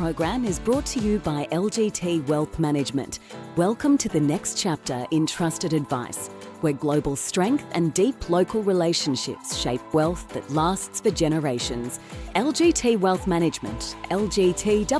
program is brought to you by LGT Wealth Management. Welcome to the next chapter in trusted advice, where global strength and deep local relationships shape wealth that lasts for generations. LGT Wealth Management, lgtwm.com.au.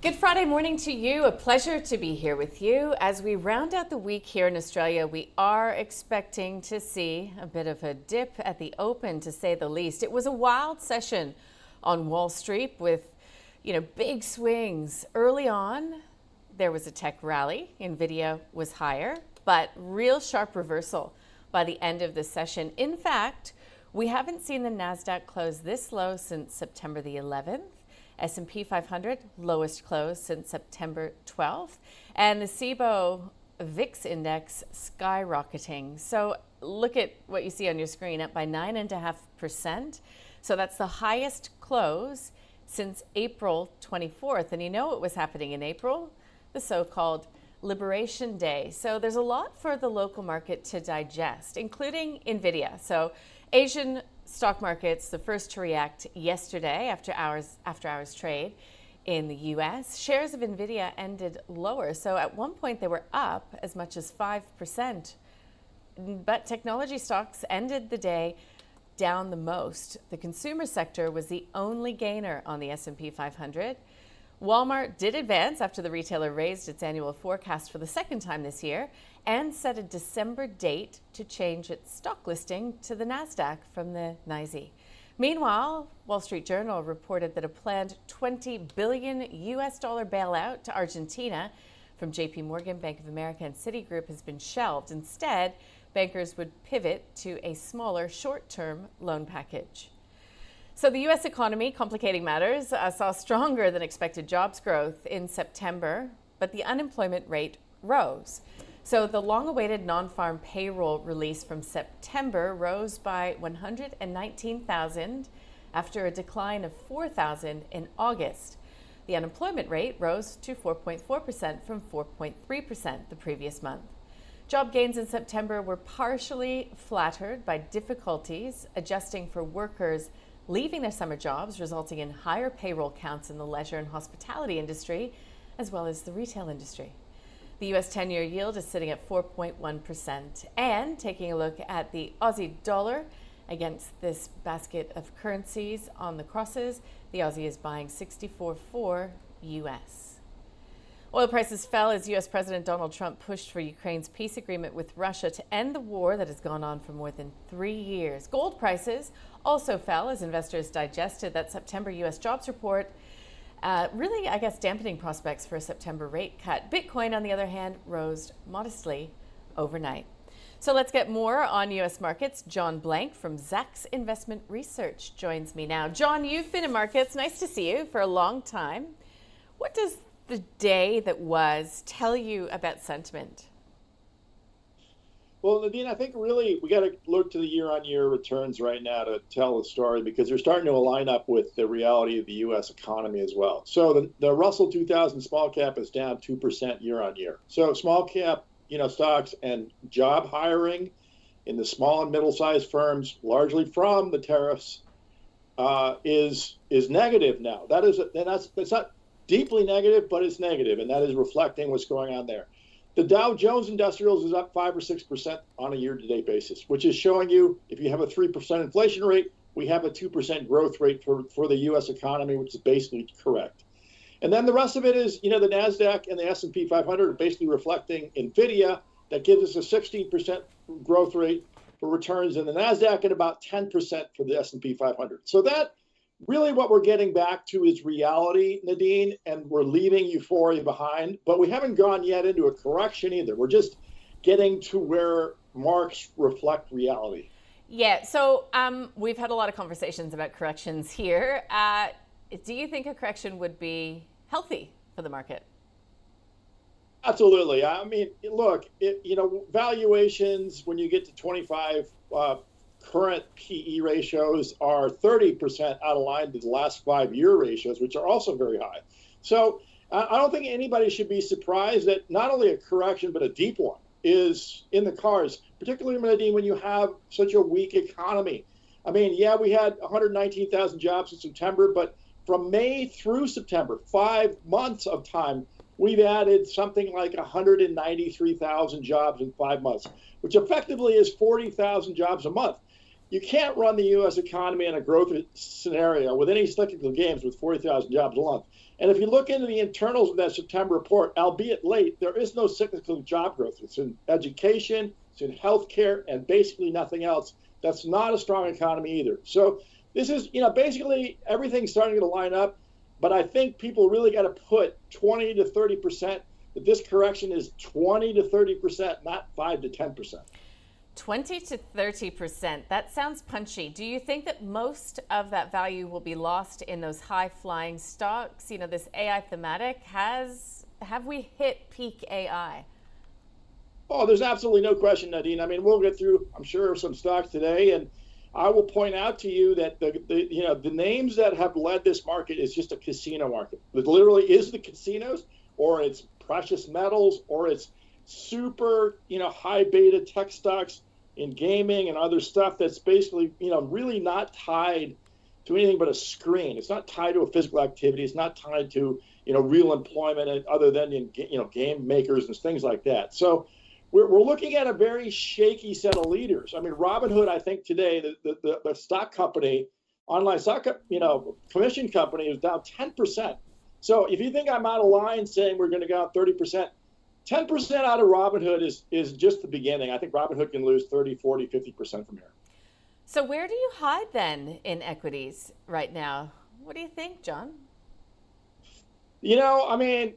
Good Friday morning to you. A pleasure to be here with you. As we round out the week here in Australia, we are expecting to see a bit of a dip at the open, to say the least. It was a wild session on Wall Street with, big swings. Early on, there was a tech rally. Nvidia was higher, but real sharp reversal by the end of the session. In fact, we haven't seen the Nasdaq close this low since September the 11th. S&P 500, lowest close since September 12th, and the SIBO VIX index skyrocketing. So look at what you see on your screen, up by 9.5%. So that's the highest close since April 24th. And you know what was happening in April? The so-called Liberation Day. So there's a lot for the local market to digest, including Nvidia. So Asian stock markets, the first to react yesterday after hours trade in the US. Shares of Nvidia ended lower. So at one point they were up as much as 5%. But technology stocks ended the day down the most. The consumer sector was the only gainer on the S&P 500. Walmart did advance after the retailer raised its annual forecast for the second time this year and set a December date to change its stock listing to the Nasdaq from the NYSE. Meanwhile, Wall Street Journal reported that a planned $20 billion bailout to Argentina from JP Morgan, Bank of America, and Citigroup has been shelved. Instead, bankers would pivot to a smaller short-term loan package. So the U.S. economy, complicating matters, saw stronger than expected jobs growth in September, but the unemployment rate rose. So the long-awaited non-farm payroll release from September rose by 119,000 after a decline of 4,000 in August. The unemployment rate rose to 4.4% from 4.3% the previous month. Job gains in September were partially flattered by difficulties adjusting for workers leaving their summer jobs, resulting in higher payroll counts in the leisure and hospitality industry, as well as the retail industry. The U.S. 10-year yield is sitting at 4.1%. And taking a look at the Aussie dollar against this basket of currencies on the crosses, the Aussie is buying 64.4 U.S. Oil prices fell as U.S. President Donald Trump pushed for Ukraine's peace agreement with Russia to end the war that has gone on for more than 3 years. Gold prices also fell as investors digested that September U.S. jobs report, really, dampening prospects for a September rate cut. Bitcoin, on the other hand, rose modestly overnight. So let's get more on U.S. markets. John Blank from Zacks Investment Research joins me now. John, you've been in markets, nice to see you, for a long time. What does the day that was tell you about sentiment? Well, Nadine, I think really we got to look to the year-on-year returns right now to tell the story, because they're starting to align up with the reality of the U.S. economy as well. So the Russell 2000 small cap is down 2% year-on-year. So small cap, stocks and job hiring in the small and middle-sized firms, largely from the tariffs, is negative now. That's not deeply negative, but it's negative, and that is reflecting what's going on there. The Dow Jones Industrials is up 5 or 6% on a year-to-date basis, which is showing you if you have a 3% inflation rate, we have a 2% growth rate for the U.S. economy, which is basically correct. And then the rest of it is, the Nasdaq and the S&P 500 are basically reflecting Nvidia. That gives us a 16% growth rate for returns in the Nasdaq and about 10% for the S&P 500. So that really what we're getting back to is reality, Nadine, and we're leaving euphoria behind, but we haven't gone yet into a correction either. We're just getting to where marks reflect reality. Yeah, so we've had a lot of conversations about corrections here. Do you think a correction would be healthy for the market? Absolutely. I mean, look, valuations, when you get to 25 current PE ratios are 30% out of line to the last 5-year ratios, which are also very high. So I don't think anybody should be surprised that not only a correction, but a deep one is in the cards, particularly, Nadine, when you have such a weak economy. I mean, yeah, we had 119,000 jobs in September, but from May through September, 5 months of time, we've added something like 193,000 jobs in 5 months, which effectively is 40,000 jobs a month. You can't run the U.S. economy in a growth scenario with any cyclical games with 40,000 jobs a month. And if you look into the internals of that September report, albeit late, there is no cyclical job growth. It's in education, it's in healthcare, and basically nothing else. That's not a strong economy either. So this is, basically everything's starting to line up. But I think people really got to put 20 to 30%, that this correction is 20 to 30%, not 5 to 10%. 20 to 30%. That sounds punchy. Do you think that most of that value will be lost in those high-flying stocks? This AI thematic, have we hit peak AI? Oh, there's absolutely no question, Nadine. I mean, we'll get through, I'm sure, some stocks today, and I will point out to you that the names that have led this market is just a casino market. It literally is the casinos, or it's precious metals, or it's super, high beta tech stocks in gaming and other stuff that's basically, really not tied to anything but a screen. It's not tied to a physical activity. It's not tied to, real employment other than in, game makers and things like that. So we're looking at a very shaky set of leaders. I mean, Robinhood, I think today, the stock company, online stock, commission company is down 10%. So if you think I'm out of line saying we're going to go out 30%, 10% out of Robinhood is just the beginning. I think Robinhood can lose 30, 40, 50% from here. So where do you hide then in equities right now? What do you think, John? I mean,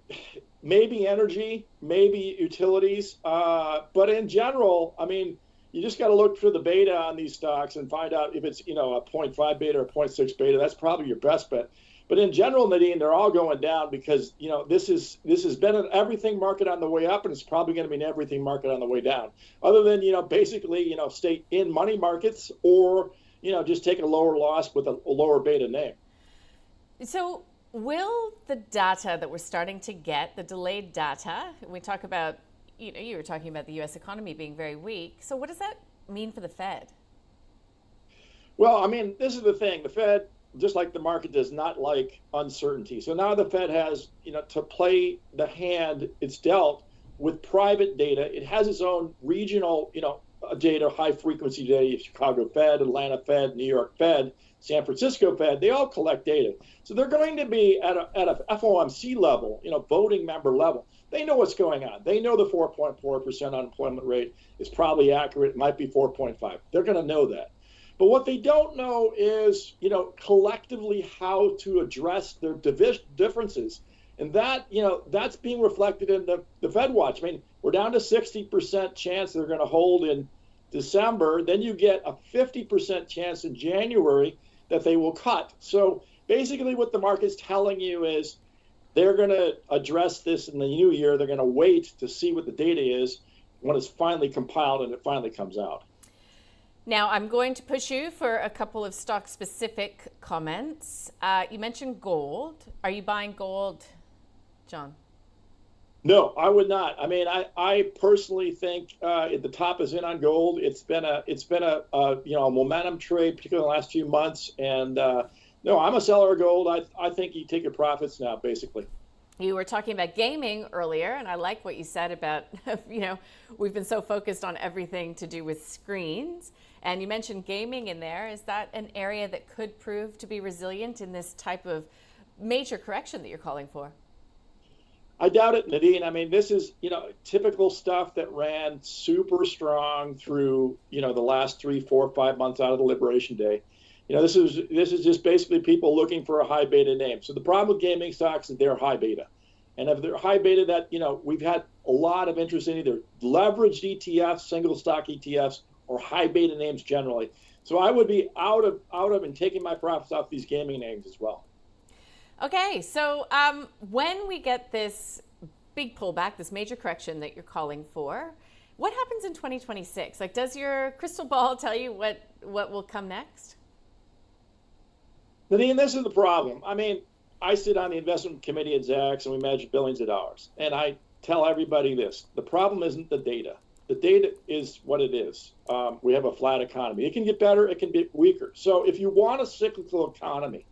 maybe energy, maybe utilities. But in general, I mean, you just got to look for the beta on these stocks and find out if it's, a 0.5 beta or 0.6 beta. That's probably your best bet. But in general, Nadine, they're all going down because, this has been an everything market on the way up, and it's probably going to be an everything market on the way down. Other than, basically, stay in money markets or, just take a lower loss with a lower beta name. So will the data that we're starting to get, the delayed data, we talk about, you were talking about the U.S. economy being very weak. So what does that mean for the Fed? Well, I mean, this is the thing. The Fed, just like the market, does not like uncertainty. So now the Fed has, to play the hand it's dealt with private data. It has its own regional, data, high frequency data. Chicago Fed, Atlanta Fed, New York Fed, San Francisco Fed, they all collect data. So they're going to be at a FOMC level, voting member level. They know what's going on. They know the 4.4% unemployment rate is probably accurate. It might be 4.5. They're going to know that. But what they don't know is, collectively how to address their differences. And that, that's being reflected in the Fed watch. I mean, we're down to 60% chance they're going to hold in December. Then you get a 50% chance in January that they will cut. So basically what the market's telling you is they're going to address this in the new year. They're going to wait to see what the data is when it's finally compiled and it finally comes out. Now, I'm going to push you for a couple of stock-specific comments. You mentioned gold. Are you buying gold, John? No, I would not. I mean, I personally think the top is in on gold. It's been a momentum trade, particularly in the last few months. And no, I'm a seller of gold. I think you take your profits now, basically. You were talking about gaming earlier, and I like what you said about, we've been so focused on everything to do with screens. And you mentioned gaming in there. Is that an area that could prove to be resilient in this type of major correction that you're calling for? I doubt it, Nadine. I mean, this is, typical stuff that ran super strong through, the last 3, 4, 5 months out of the Liberation Day. This is just basically people looking for a high beta name. So the problem with gaming stocks is they're high beta. And if they're high beta, that, we've had a lot of interest in either leveraged ETFs, single stock ETFs, or high beta names generally. So I would be out of and taking my profits off these gaming names as well. Okay, so when we get this big pullback, this major correction that you're calling for, what happens in 2026? Like, does your crystal ball tell you what will come next? Nadine, this is the problem. I mean, I sit on the investment committee at Zacks, and we manage billions of dollars. And I tell everybody this: the problem isn't the data. The data is what it is. We have a flat economy. It can get better. It can get weaker. So if you want a cyclical economy,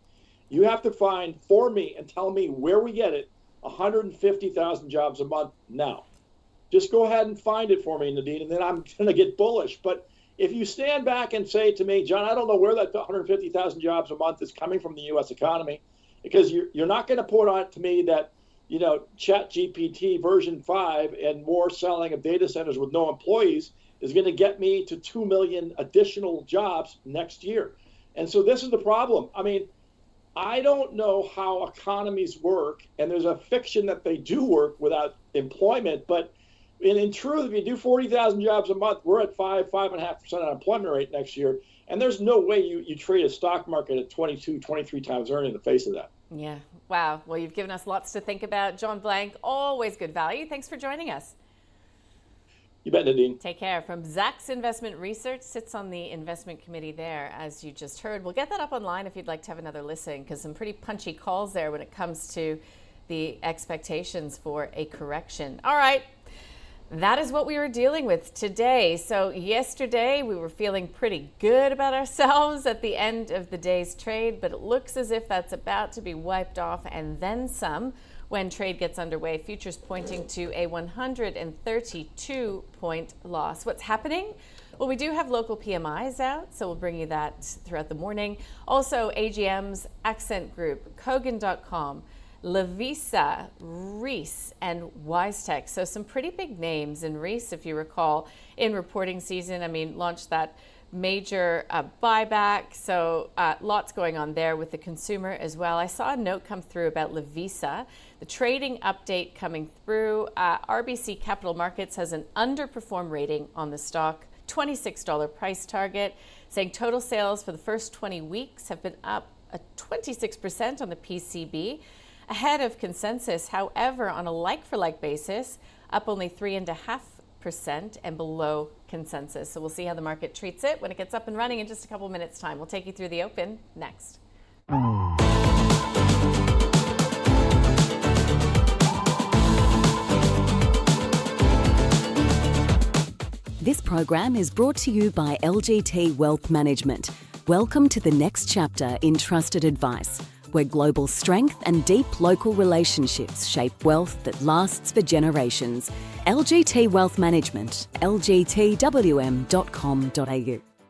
you have to find for me and tell me where we get it, 150,000 jobs a month now. Just go ahead and find it for me, Nadine, and then I'm going to get bullish. But if you stand back and say to me, John, I don't know where that 150,000 jobs a month is coming from the U.S. economy, because you're not going to put on to me that, ChatGPT version 5 and more selling of data centers with no employees is going to get me to 2 million additional jobs next year. And so this is the problem. I mean, I don't know how economies work, and there's a fiction that they do work without employment. But in truth, if you do 40,000 jobs a month, we're at 5.5% unemployment rate next year. And there's no way you trade a stock market at 22, 23 times earning in the face of that. Yeah. Wow. Well, you've given us lots to think about. John Blank, always good value. Thanks for joining us. You bet, Nadine. Take care. From Zacks Investment Research, sits on the investment committee there, as you just heard. We'll get that up online if you'd like to have another listen, because some pretty punchy calls there when it comes to the expectations for a correction. All right. That is what we were dealing with today. So yesterday we were feeling pretty good about ourselves at the end of the day's trade, but it looks as if that's about to be wiped off and then some when trade gets underway. Futures pointing to a 132-point loss. What's happening? Well, we do have local PMIs out, so we'll bring you that throughout the morning. Also, AGM's Accent Group, Kogan.com, Lavisa, Reese, and WiseTech. So some pretty big names in Reese, if you recall, in reporting season. I mean, launched that major buyback. So lots going on there with the consumer as well. I saw a note come through about Lavisa, the trading update coming through. RBC Capital Markets has an underperform rating on the stock, $26 price target, saying total sales for the first 20 weeks have been up 26% on the PCB. Ahead of consensus, however, on a like-for-like basis, up only 3.5% and below consensus. So we'll see how the market treats it when it gets up and running in just a couple minutes' time. We'll take you through the open next. This program is brought to you by LGT Wealth Management. Welcome to the next chapter in trusted advice, where global strength and deep local relationships shape wealth that lasts for generations. LGT Wealth Management, lgtwm.com.au.